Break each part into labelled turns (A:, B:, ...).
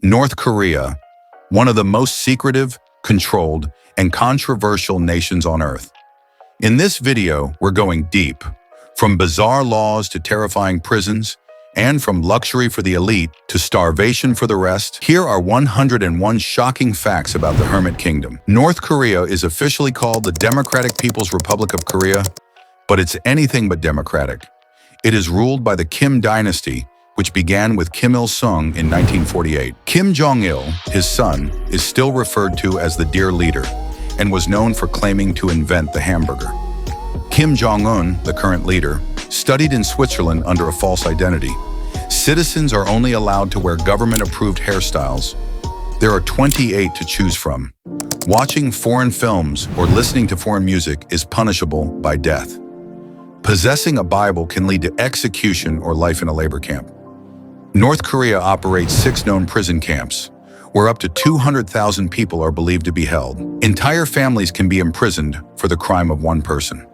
A: North Korea, one of the most secretive, controlled, and controversial nations on Earth. In this video, we're going deep, from bizarre laws to terrifying prisons, and from luxury for the elite to starvation for the rest. Here are 101 shocking facts about the Hermit Kingdom. North Korea is officially called the Democratic People's Republic of Korea, but it's anything but democratic. It is ruled by the Kim dynasty, which began with Kim Il-sung in 1948. Kim Jong-il, his son, is still referred to as the Dear Leader and was known for claiming to invent the hamburger. Kim Jong-un, the current leader, studied in Switzerland under a false identity. Citizens are only allowed to wear government-approved hairstyles. There are 28 to choose from. Watching foreign films or listening to foreign music is punishable by death. Possessing a Bible can lead to execution or life in a labor camp. North Korea operates 6 known prison camps, where up to 200,000 people are believed to be held. Entire families can be imprisoned for the crime of one person.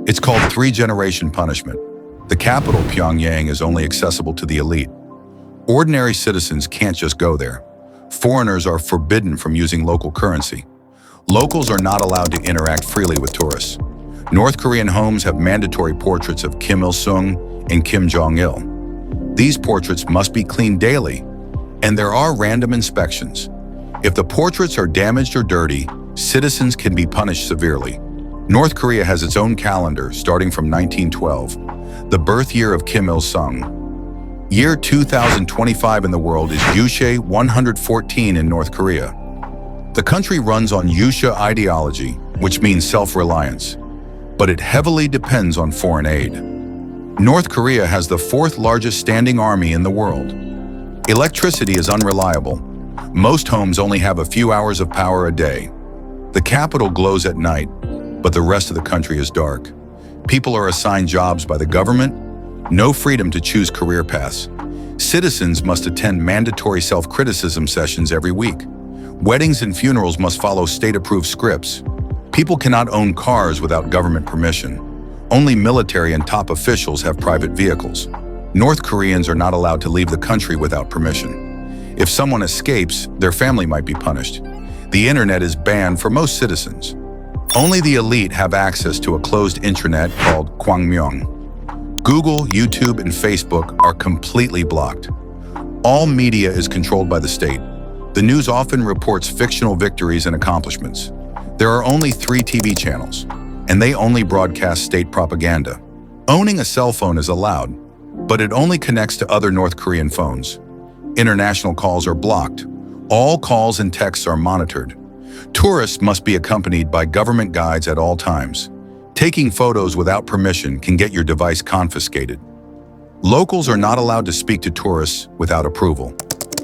A: It's called 3-generation punishment. The capital, Pyongyang, is only accessible to the elite. Ordinary citizens can't just go there. Foreigners are forbidden from using local currency. Locals are not allowed to interact freely with tourists. North Korean homes have mandatory portraits of Kim Il-sung and Kim Jong-il. These portraits must be cleaned daily, and there are random inspections. If the portraits are damaged or dirty, citizens can be punished severely. North Korea has its own calendar starting from 1912, the birth year of Kim Il-sung. Year 2025 in the world is Juche 114 in North Korea. The country runs on Juche ideology, which means self-reliance, but it heavily depends on foreign aid. North Korea has the 4th largest standing army in the world. Electricity is unreliable. Most homes only have a few hours of power a day. The capital glows at night, but the rest of the country is dark. People are assigned jobs by the government, no freedom to choose career paths. Citizens must attend mandatory self-criticism sessions every week. Weddings and funerals must follow state-approved scripts. People cannot own cars without government permission. Only military and top officials have private vehicles. North Koreans are not allowed to leave the country without permission. If someone escapes, their family might be punished. The internet is banned for most citizens. Only the elite have access to a closed intranet called Kwangmyong. Google, YouTube, and Facebook are completely blocked. All media is controlled by the state. The news often reports fictional victories and accomplishments. There are only 3 TV channels, and they only broadcast state propaganda. Owning a cell phone is allowed, but it only connects to other North Korean phones. International calls are blocked. All calls and texts are monitored. Tourists must be accompanied by government guides at all times. Taking photos without permission can get your device confiscated. Locals are not allowed to speak to tourists without approval.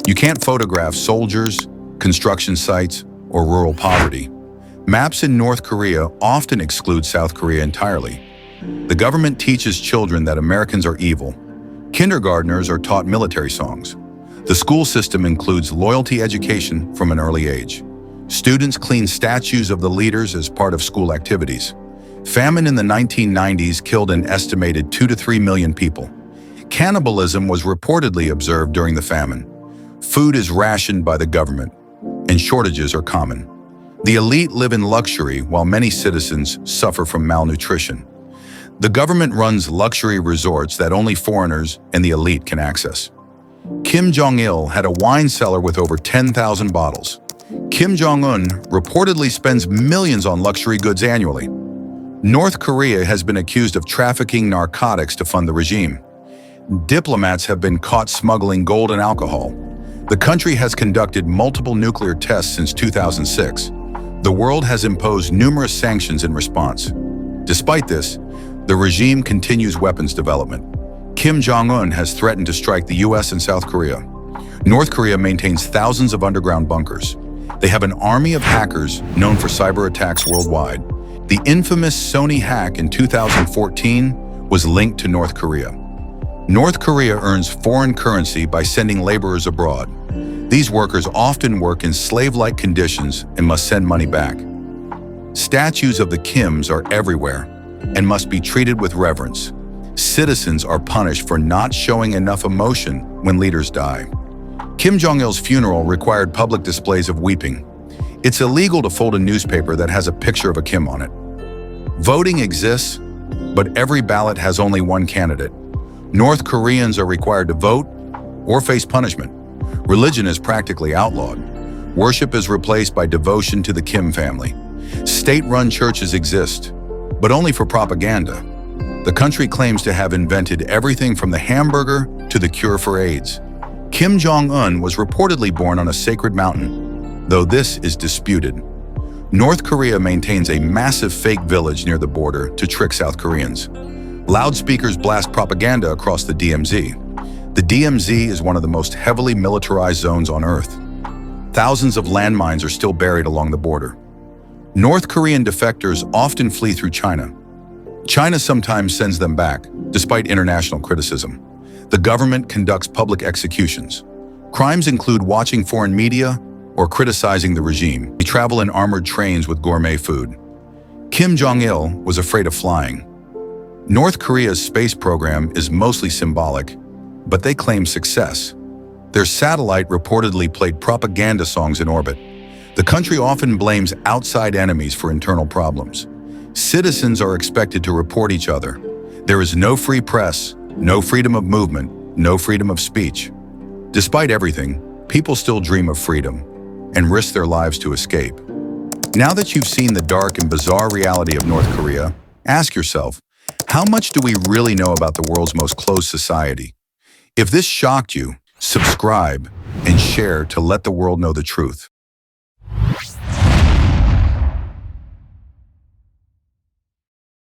A: You can't photograph soldiers, construction sites, or rural poverty. Maps in North Korea often exclude South Korea entirely. The government teaches children that Americans are evil. Kindergartners are taught military songs. The school system includes loyalty education from an early age. Students clean statues of the leaders as part of school activities. Famine in the 1990s killed an estimated 2 to 3 million people. Cannibalism was reportedly observed during the famine. Food is rationed by the government, and shortages are common. The elite live in luxury while many citizens suffer from malnutrition. The government runs luxury resorts that only foreigners and the elite can access. Kim Jong-il had a wine cellar with over 10,000 bottles. Kim Jong-un reportedly spends millions on luxury goods annually. North Korea has been accused of trafficking narcotics to fund the regime. Diplomats have been caught smuggling gold and alcohol. The country has conducted multiple nuclear tests since 2006. The world has imposed numerous sanctions in response. Despite this, the regime continues weapons development. Kim Jong-un has threatened to strike the US and South Korea. North Korea maintains thousands of underground bunkers. They have an army of hackers known for cyber attacks worldwide. The infamous Sony hack in 2014 was linked to North Korea. North Korea earns foreign currency by sending laborers abroad. These workers often work in slave-like conditions and must send money back. Statues of the Kims are everywhere and must be treated with reverence. Citizens are punished for not showing enough emotion when leaders die. Kim Jong-il's funeral required public displays of weeping. It's illegal to fold a newspaper that has a picture of a Kim on it. Voting exists, but every ballot has only one candidate. North Koreans are required to vote or face punishment. Religion is practically outlawed. Worship is replaced by devotion to the Kim family. State-run churches exist, but only for propaganda. The country claims to have invented everything from the hamburger to the cure for AIDS. Kim Jong-un was reportedly born on a sacred mountain, though this is disputed. North Korea maintains a massive fake village near the border to trick South Koreans. Loudspeakers blast propaganda across the DMZ. The DMZ is one of the most heavily militarized zones on Earth. Thousands of landmines are still buried along the border. North Korean defectors often flee through China. China sometimes sends them back, despite international criticism. The government conducts public executions. Crimes include watching foreign media or criticizing the regime. They travel in armored trains with gourmet food. Kim Jong-il was afraid of flying. North Korea's space program is mostly symbolic, but they claim success. Their satellite reportedly played propaganda songs in orbit. The country often blames outside enemies for internal problems. Citizens are expected to report each other. There is no free press, no freedom of movement, no freedom of speech. Despite everything, people still dream of freedom and risk their lives to escape. Now that you've seen the dark and bizarre reality of North Korea, ask yourself, how much do we really know about the world's most closed society? If this shocked you, subscribe and share to let the world know the truth.